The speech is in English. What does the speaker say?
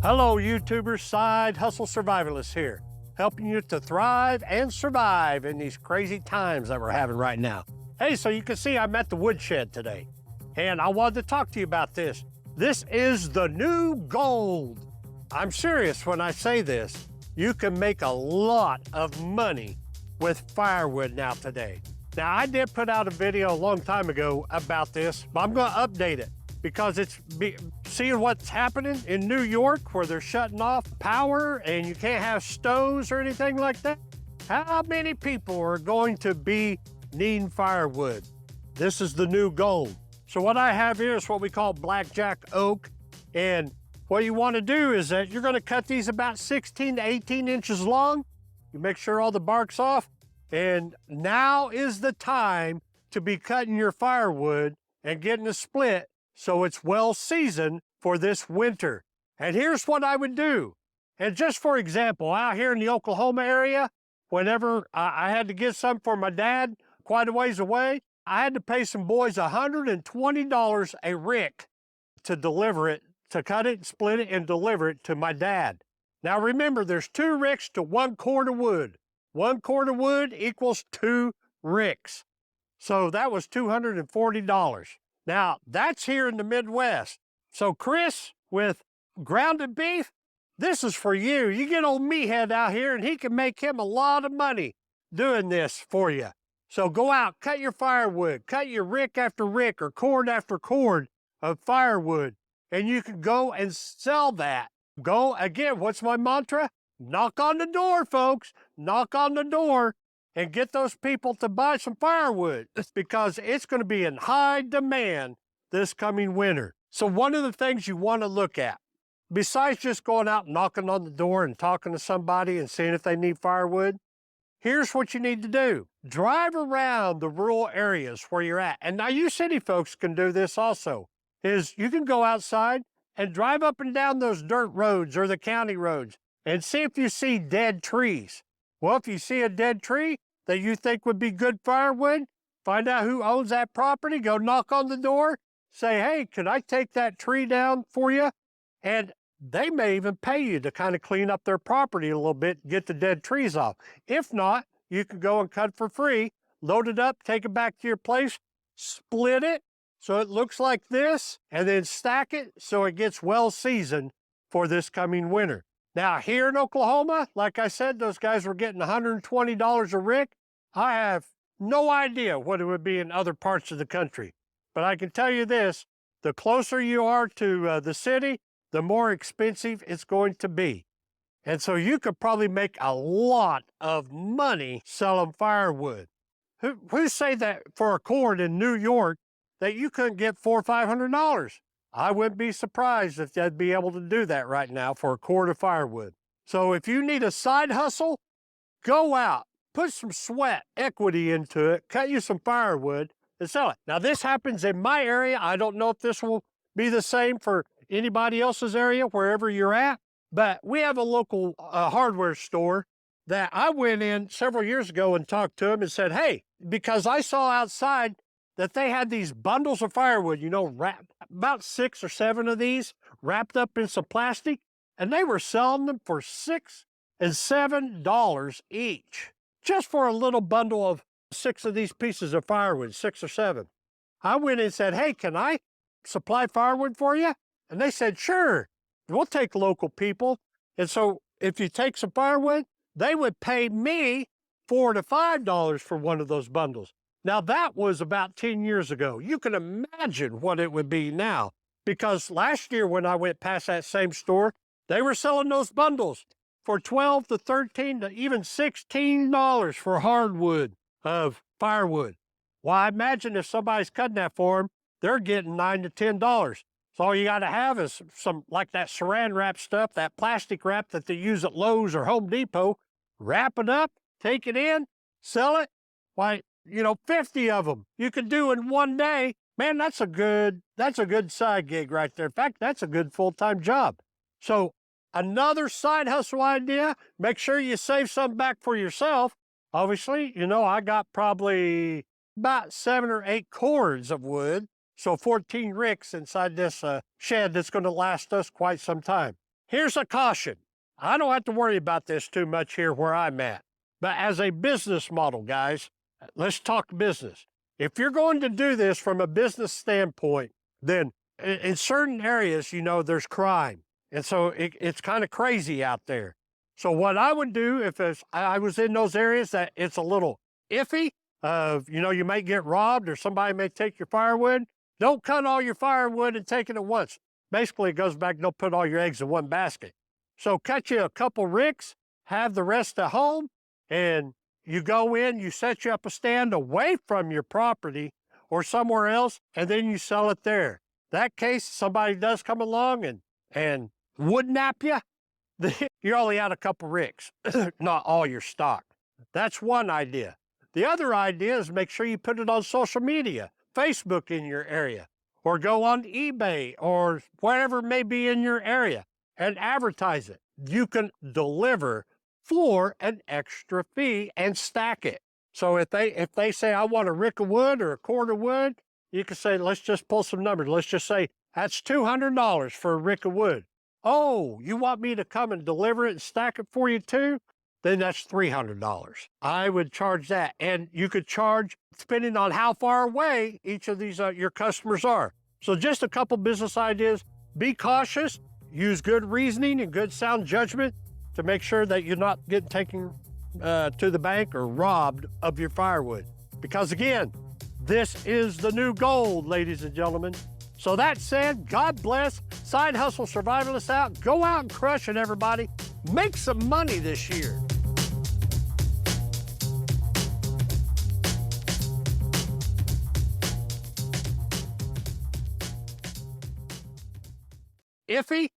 Hello YouTubers, Side Hustle Survivalists here, helping you to thrive and survive in these crazy times that we're having right now. Hey, so you can see I'm at the woodshed today, and I wanted to talk to you about this. This is the new gold. I'm serious when I say this. You can make a lot of money with firewood now today. Now, I did put out a video a long time ago about this, but I'm gonna update it because seeing what's happening in New York where they're shutting off power and you can't have stoves or anything like that. How many people are going to be needing firewood? This is the new gold. So what I have here is what we call Blackjack Oak. And what you want to do is that you're going to cut these about 16 to 18 inches long. You make sure all the bark's off. And now is the time to be cutting your firewood and getting a split so it's well seasoned for this winter. And here's what I would do. And just for example, out here in the Oklahoma area, whenever I had to get some for my dad quite a ways away, I had to pay some boys $120 a rick to deliver it, to cut it, split it, and deliver it to my dad. Now remember, there's 2 ricks to 1 cord of wood. 1 cord of wood equals 2 ricks. So that was $240. Now, that's here in the Midwest. So Chris, with grounded beef, this is for you. You get old meathead out here and he can make him a lot of money doing this for you. So go out, cut your firewood, cut your rick after rick or cord after cord of firewood, and you can go and sell that. Go, again, what's my mantra? Knock on the door, folks. Knock on the door and get those people to buy some firewood because it's going to be in high demand this coming winter. So one of the things you want to look at, besides just going out and knocking on the door and talking to somebody and seeing if they need firewood, here's what you need to do. Drive around the rural areas where you're at. And now you city folks can do this also, is you can go outside and drive up and down those dirt roads or the county roads and see if you see dead trees. Well, if you see a dead tree that you think would be good firewood, find out who owns that property, go knock on the door, say, hey, can I take that tree down for you? And they may even pay you to kind of clean up their property a little bit, get the dead trees off. If not, you can go and cut for free, load it up, take it back to your place, split it so it looks like this, and then stack it so it gets well seasoned for this coming winter. Now, here in Oklahoma, like I said, those guys were getting $120 a rick. I have no idea what it would be in other parts of the country. But I can tell you this, the closer you are to the city, the more expensive it's going to be. And so you could probably make a lot of money selling firewood. Who say that for a cord in New York that you couldn't get $400 or $500? I wouldn't be surprised if they'd be able to do that right now for a cord of firewood. So if you need a side hustle, go out, put some sweat equity into it, cut you some firewood, and sell it. Now, this happens in my area. I don't know if this will be the same for anybody else's area, wherever you're at, but we have a local hardware store that I went in several years ago and talked to them and said, hey, because I saw outside that they had these bundles of firewood, you know, wrapped, about 6 or 7 of these wrapped up in some plastic, and they were selling them for $6 and $7 each, just for a little bundle of 6 of these pieces of firewood, 6 or 7. I went in and said, hey, can I supply firewood for you? And they said, sure, we'll take local people. And so if you take some firewood, they would pay me $4 to $5 for one of those bundles. Now, that was about 10 years ago. You can imagine what it would be now, because last year when I went past that same store, they were selling those bundles for $12 to $13 to even $16 for hardwood of firewood. Well, I imagine if somebody's cutting that for them, they're getting $9 to $10. So all you got to have is some, like that saran wrap stuff, that plastic wrap that they use at Lowe's or Home Depot, wrap it up, take it in, sell it. Why, you know, 50 of them you could do in one day. Man, that's a good side gig right there. In fact, that's a good full-time job. So another side hustle idea, make sure you save some back for yourself. Obviously, you know, I got probably about 7 or 8 cords of wood, so 14 ricks inside this shed that's going to last us quite some time. Here's a caution. I don't have to worry about this too much here where I'm at. But as a business model, guys, let's talk business. If you're going to do this from a business standpoint, then in certain areas, you know, there's crime. And so it's kind of crazy out there. So what I would do if I was in those areas that it's a little iffy, you know, you might get robbed or somebody may take your firewood, don't cut all your firewood and take it at once. Basically, it goes back, don't put all your eggs in one basket. So cut you a couple ricks, have the rest at home, and you go in, you set you up a stand away from your property or somewhere else, and then you sell it there. That case, somebody does come along and wood nap you, you're only out a couple ricks, not all your stock. That's one idea. The other idea is make sure you put it on social media, Facebook in your area, or go on eBay or whatever it may be in your area and advertise it. You can deliver for an extra fee and stack it. So if they say, I want a rick of wood or a cord of wood, you can say, let's just pull some numbers. Let's just say, that's $200 for a rick of wood. Oh, you want me to come and deliver it and stack it for you too? Then that's $300. I would charge that. And you could charge depending on how far away each of these your customers are. So just a couple business ideas. Be cautious, use good reasoning and good sound judgment to make sure that you're not getting taken to the bank or robbed of your firewood. Because again, this is the new gold, ladies and gentlemen. So that said, God bless. Side Hustle Survivalists out. Go out and crush it, everybody. Make some money this year. Iffy?